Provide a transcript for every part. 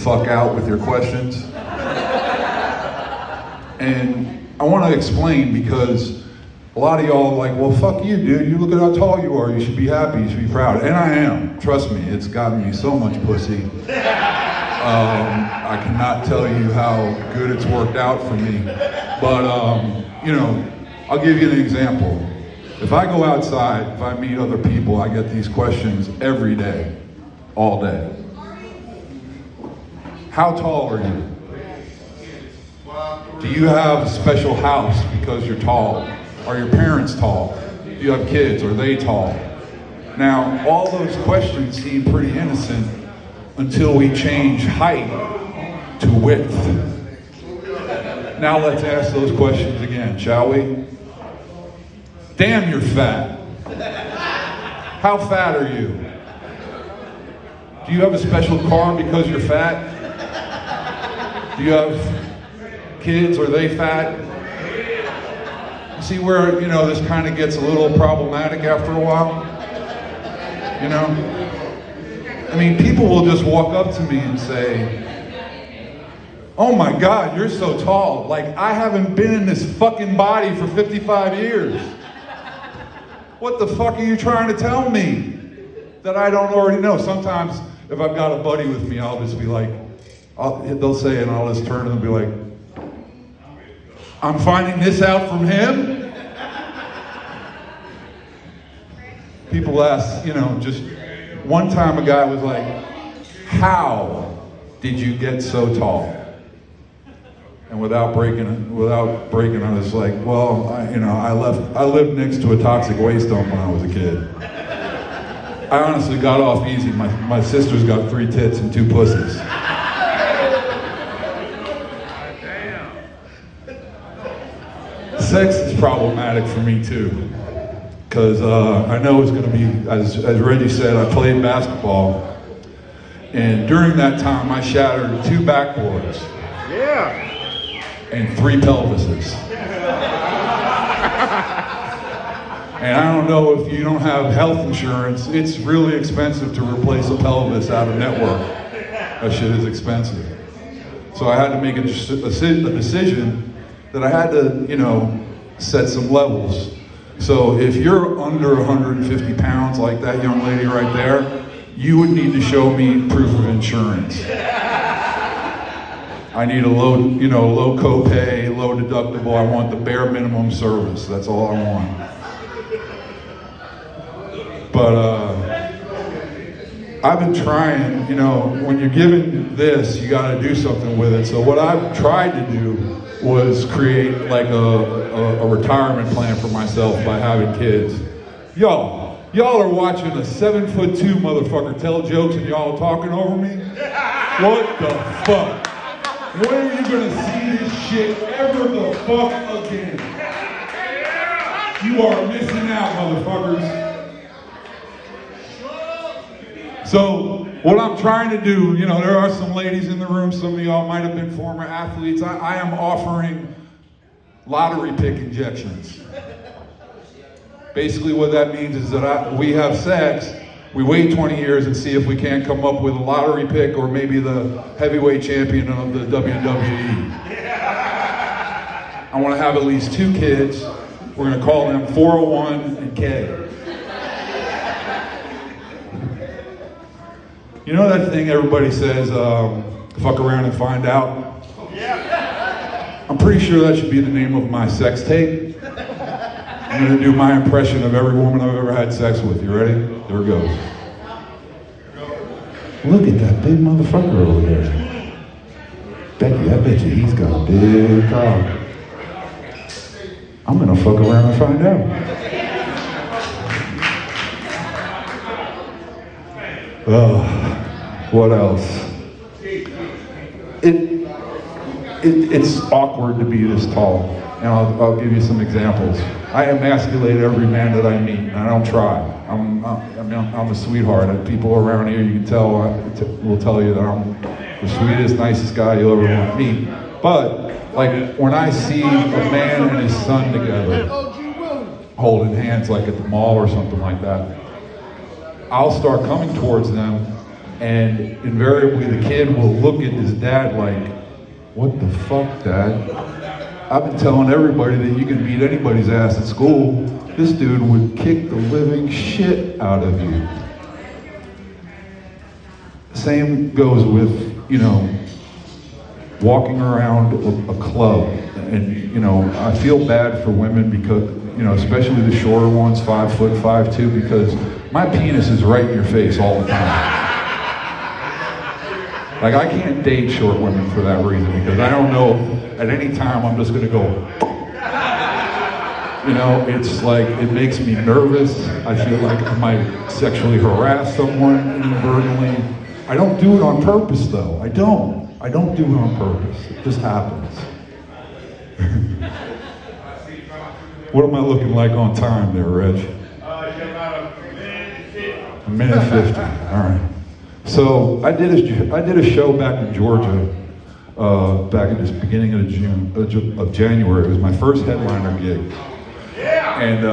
fuck out with your questions. And I want to explain because a lot of y'all are like, well, fuck you, dude. You look at how tall you are. You should be happy. You should be proud. And I am. Trust me, it's gotten me so much pussy. I cannot tell you how good it's worked out for me. But, you know, I'll give you an example. If I go outside, if I meet other people, I get these questions every day, all day. How tall are you? Do you have a special house because you're tall? Are your parents tall? Do you have kids? Are they tall? Now, all those questions seem pretty innocent until we change height to width. Now let's ask those questions again, shall we? Damn, you're fat. How fat are you? Do you have a special car because you're fat? Do you have kids? Are they fat? You see where, you know, this kind of gets a little problematic after a while? You know? I mean, people will just walk up to me and say, oh my God, you're so tall. Like, I haven't been in this fucking body for 55 years. What the fuck are you trying to tell me that I don't already know? Sometimes, if I've got a buddy with me, I'll just be like, they'll say it and I'll just turn to them and be like, I'm finding this out from him? People ask, you know, just one time a guy was like, how did you get so tall? And without breaking, I was like, well, I lived next to a toxic waste dump when I was a kid. I honestly got off easy. My sister's got 3 tits and 2 pussies. Sex is problematic for me too, because I know it's going to be, as Reggie said, I played basketball, and during that time I shattered 2 backboards. Yeah. And 3 pelvises. And I don't know if you don't have health insurance, it's really expensive to replace a pelvis out of network. That shit is expensive. So I had to make a decision that I had to, you know, set some levels. So if you're under 150 pounds like that young lady right there, you would need to show me proof of insurance. I need a low copay, low deductible. I want the bare minimum service. That's all I want. But I've been trying, you know, when you're given this, you got to do something with it. So what I've tried to do was create like a retirement plan for myself by having kids. Y'all are watching a 7'2" motherfucker tell jokes and y'all are talking over me? What the fuck? When are you gonna see this shit ever the fuck again? You are missing out, motherfuckers. So, what I'm trying to do, you know, there are some ladies in the room, some of y'all might have been former athletes. I am offering lottery pick injections. Basically what that means is that we have sex, we wait 20 years and see if we can't come up with a lottery pick or maybe the heavyweight champion of the WWE. I want to have at least 2 kids. We're going to call them 401 and K. You know that thing everybody says, fuck around and find out? Yeah. I'm pretty sure that should be the name of my sex tape. I'm going to do my impression of every woman I've ever had sex with. You ready? There it goes. Look at that big motherfucker over there. Becky, I bet you he's got a big cock. I'm going to fuck around and find out. What else? It's awkward to be this tall, and I'll give you some examples. I emasculate every man that I meet, and I don't try. I'm a sweetheart, and people around here, you can tell, will tell you that I'm the sweetest, nicest guy you'll ever want to meet. But like when I see a man and his son together, holding hands like at the mall or something like that, I'll start coming towards them, And invariably the kid will look at his dad like, what the fuck, Dad? I've been telling everybody that you can beat anybody's ass at school. This dude would kick the living shit out of you. Same goes with, walking around a club. And, I feel bad for women because, especially the shorter ones, 5 foot, 5'2", because my penis is right in your face all the time. Like, I can't date short women for that reason, because I don't know at any time I'm just gonna go. It's like, it makes me nervous. I feel like I might sexually harass someone inadvertently. I don't do it on purpose, though. I don't do it on purpose. It just happens. What am I looking like on time there, Reg? About A minute 50. All right. So I did a show back in Georgia, back at the beginning of January. It was my first headliner gig, and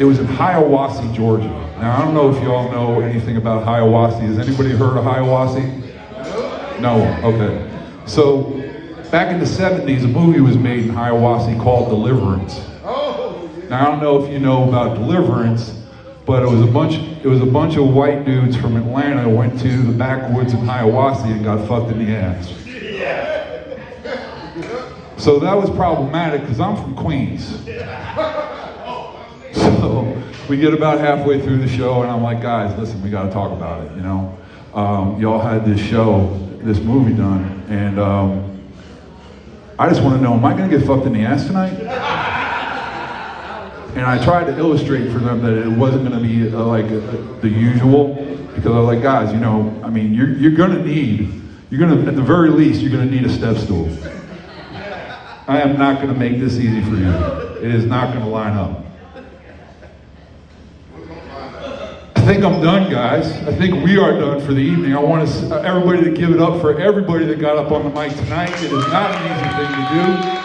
it was in Hiawassee, Georgia. Now I don't know if you all know anything about Hiawassee. Has anybody heard of Hiawassee? No. Okay. So back in the 70s, a movie was made in Hiawassee called Deliverance. Now I don't know if you know about Deliverance, but it was a bunch of white dudes from Atlanta who went to the backwoods of Hiawassee and got fucked in the ass. So that was problematic because I'm from Queens. So we get about halfway through the show and I'm like, guys, listen, we got to talk about it. Y'all had this movie done, and I just want to know, am I going to get fucked in the ass tonight? And I tried to illustrate for them that it wasn't going to be the usual, because I was like, guys, you're going to at the very least, you're going to need a step stool. I am not going to make this easy for you. It is not going to line up. I think I'm done, guys. I think we are done for the evening. I want everybody to give it up for everybody that got up on the mic tonight. It is not an easy thing to do.